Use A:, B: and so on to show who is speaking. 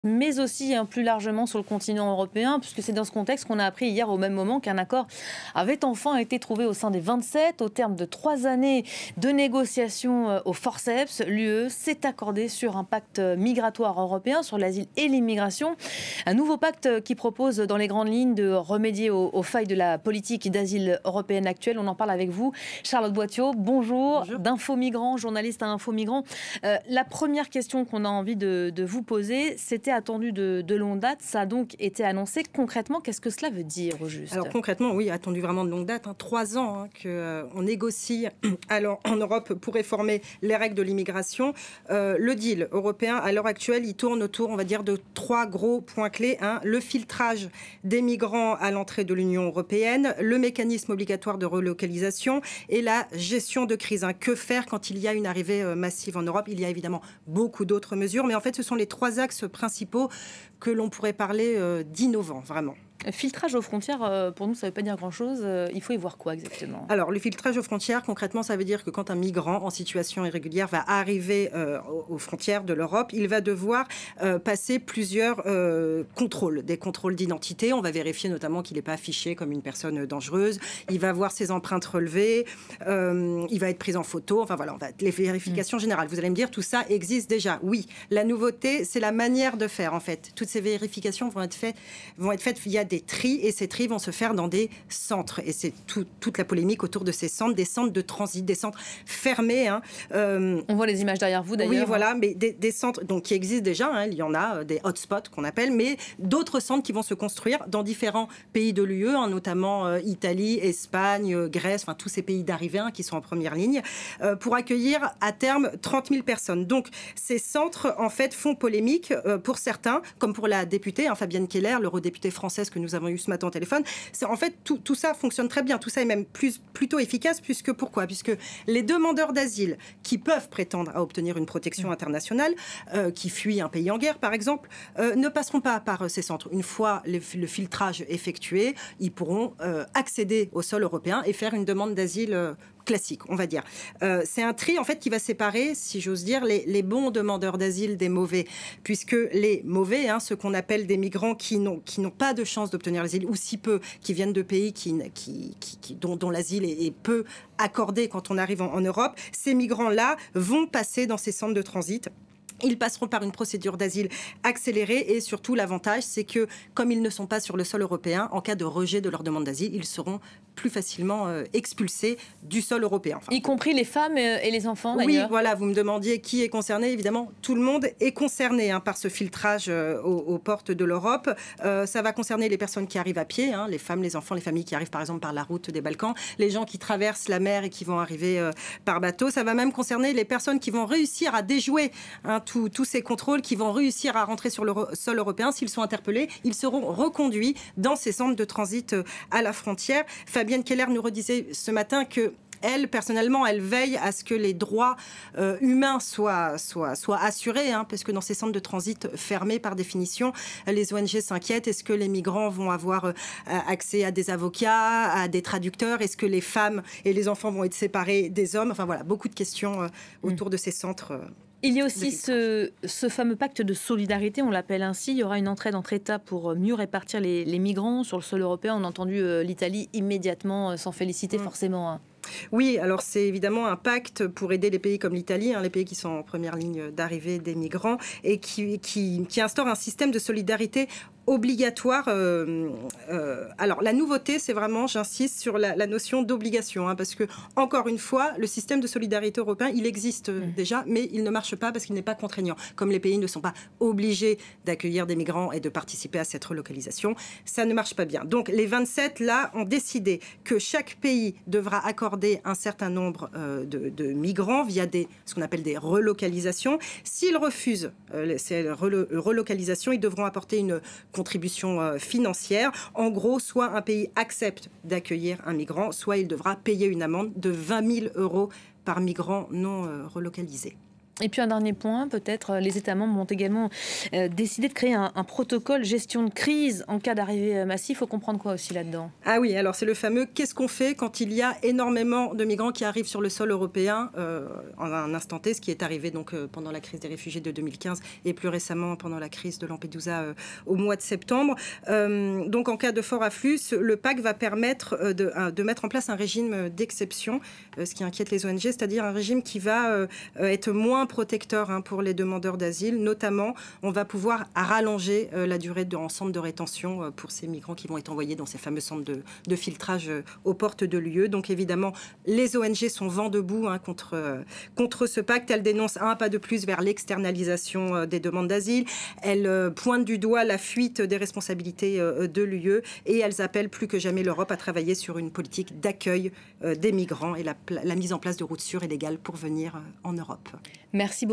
A: mais aussi plus largement sur le continent européen, puisque c'est dans ce contexte qu'on a appris hier au même moment qu'un accord avait enfin été trouvé au sein des 27. Au terme de 3 années de négociations au forceps, l'UE s'est accordée sur un pacte migratoire européen sur l'asile et l'immigration. Un nouveau pacte qui propose dans les grandes lignes de remédier aux failles de la politique d'asile européenne actuelle. On en parle avec vous, Charlotte Boitiot. Bonjour,
B: Bonjour.
A: d'Info Migrants, journaliste à Info Migrants. La première question qu'on a envie de vous poser, c'était attendu de longue date. Ça a donc été annoncé. Concrètement, qu'est-ce que cela veut dire au juste?
B: Alors concrètement, oui, attendu vraiment de longue date. 3 ans qu'on négocie alors, en Europe pour réformer les règles de l'immigration. Le deal européen, à l'heure actuelle, il tourne autour, on va dire, de 3 gros points clés. Le filtrage des migrants à l'entrée de l'Union européenne, le mécanisme obligatoire de relocalisation et la gestion de crise. Que faire quand il y a une arrivée massive en Europe? Il y a évidemment beaucoup d'autres mesures, mais en fait, ce sont les 3 axes principaux que l'on pourrait parler d'innovants, vraiment.
A: Filtrage aux frontières, pour nous, ça ne veut pas dire grand-chose. Il faut y voir quoi exactement?
B: Alors, le filtrage aux frontières, concrètement, ça veut dire que quand un migrant en situation irrégulière va arriver aux frontières de l'Europe, il va devoir passer plusieurs contrôles. Des contrôles d'identité. On va vérifier notamment qu'il n'est pas affiché comme une personne dangereuse. Il va avoir ses empreintes relevées. Il va être pris en photo. Enfin, voilà, les vérifications générales. Vous allez me dire, tout ça existe déjà. Oui, la nouveauté, c'est la manière de faire, en fait. Toutes ces vérifications vont être faites via des tris, et ces tris vont se faire dans des centres. Et c'est toute la polémique autour de ces centres, des centres de transit, des centres fermés.
A: On voit les images derrière vous, d'ailleurs.
B: Oui, voilà, mais des centres donc, qui existent déjà. Il y en a, des hotspots qu'on appelle, mais d'autres centres qui vont se construire dans différents pays de l'UE, notamment Italie, Espagne, Grèce, enfin tous ces pays d'arrivée qui sont en première ligne, pour accueillir à terme 30 000 personnes. Donc, ces centres, en fait, font polémique pour certains, comme pour la députée, Fabienne Keller, l'eurodéputée française que nous avons eu ce matin au téléphone. En fait, tout ça fonctionne très bien. Tout ça est même plutôt efficace. Pourquoi? Puisque les demandeurs d'asile qui peuvent prétendre à obtenir une protection internationale, qui fuient un pays en guerre, par exemple, ne passeront pas par ces centres. Une fois le filtrage effectué, ils pourront accéder au sol européen et faire une demande d'asile classique, on va dire. C'est un tri, en fait, qui va séparer, si j'ose dire, les bons demandeurs d'asile des mauvais. Puisque les mauvais, ceux qu'on appelle des migrants qui n'ont pas de chance d'obtenir l'asile, ou si peu, qui viennent de pays dont l'asile est peu accordé quand on arrive en Europe, ces migrants-là vont passer dans ces centres de transit. Ils passeront par une procédure d'asile accélérée et surtout l'avantage, c'est que comme ils ne sont pas sur le sol européen, en cas de rejet de leur demande d'asile, ils seront plus facilement expulsés du sol européen.
A: Y compris les femmes et les enfants,
B: d'ailleurs. Oui, voilà, vous me demandiez qui est concerné. Évidemment, tout le monde est concerné par ce filtrage aux portes de l'Europe. Ça va concerner les personnes qui arrivent à pied, les femmes, les enfants, les familles qui arrivent par exemple par la route des Balkans, les gens qui traversent la mer et qui vont arriver par bateau. Ça va même concerner les personnes qui vont réussir à déjouer tous ces contrôles, qui vont réussir à rentrer sur le sol européen. S'ils sont interpellés, ils seront reconduits dans ces centres de transit à la frontière. Fabienne Keller nous redisait ce matin que elle, personnellement, elle veille à ce que les droits humains soient assurés, parce que dans ces centres de transit fermés, par définition, les ONG s'inquiètent. Est-ce que les migrants vont avoir accès à des avocats, à des traducteurs? Est-ce que les femmes et les enfants vont être séparés des hommes? Enfin voilà, beaucoup de questions autour de ces centres.
A: Il y a aussi ce fameux pacte de solidarité, on l'appelle ainsi. Il y aura une entraide entre États pour mieux répartir les migrants sur le sol européen. On a entendu l'Italie immédiatement s'en féliciter forcément.
B: Oui, alors c'est évidemment un pacte pour aider les pays comme l'Italie, les pays qui sont en première ligne d'arrivée des migrants, et qui instaure un système de solidarité obligatoire. Alors, la nouveauté, c'est vraiment, j'insiste sur la notion d'obligation, parce que, encore une fois, le système de solidarité européen, il existe déjà, mais il ne marche pas parce qu'il n'est pas contraignant. Comme les pays ne sont pas obligés d'accueillir des migrants et de participer à cette relocalisation, ça ne marche pas bien. Donc, les 27, là, ont décidé que chaque pays devra accorder un certain nombre de migrants via ce qu'on appelle des relocalisations. S'ils refusent ces relocalisations, ils devront apporter une contribution financière. En gros, soit un pays accepte d'accueillir un migrant, soit il devra payer une amende de 20 000 € par migrant non relocalisé.
A: Et puis un dernier point, peut-être, les États membres ont également décidé de créer un protocole gestion de crise en cas d'arrivée massive. Il faut comprendre quoi aussi là-dedans?
B: Ah oui, alors c'est le fameux « qu'est-ce qu'on fait quand il y a énormément de migrants qui arrivent sur le sol européen en un instant T », ce qui est arrivé donc, pendant la crise des réfugiés de 2015 et plus récemment pendant la crise de Lampedusa au mois de septembre. Donc en cas de fort afflux, le pacte va permettre de mettre en place un régime d'exception, ce qui inquiète les ONG, c'est-à-dire un régime qui va être moins protecteur pour les demandeurs d'asile. Notamment, on va pouvoir rallonger la durée en centre de rétention pour ces migrants qui vont être envoyés dans ces fameux centres de filtrage aux portes de l'UE. Donc évidemment, les ONG sont vent debout contre ce pacte. Elles dénoncent un pas de plus vers l'externalisation des demandes d'asile. Elles pointent du doigt la fuite des responsabilités de l'UE et elles appellent plus que jamais l'Europe à travailler sur une politique d'accueil des migrants et la mise en place de routes sûres et légales pour venir en Europe.
A: Merci beaucoup.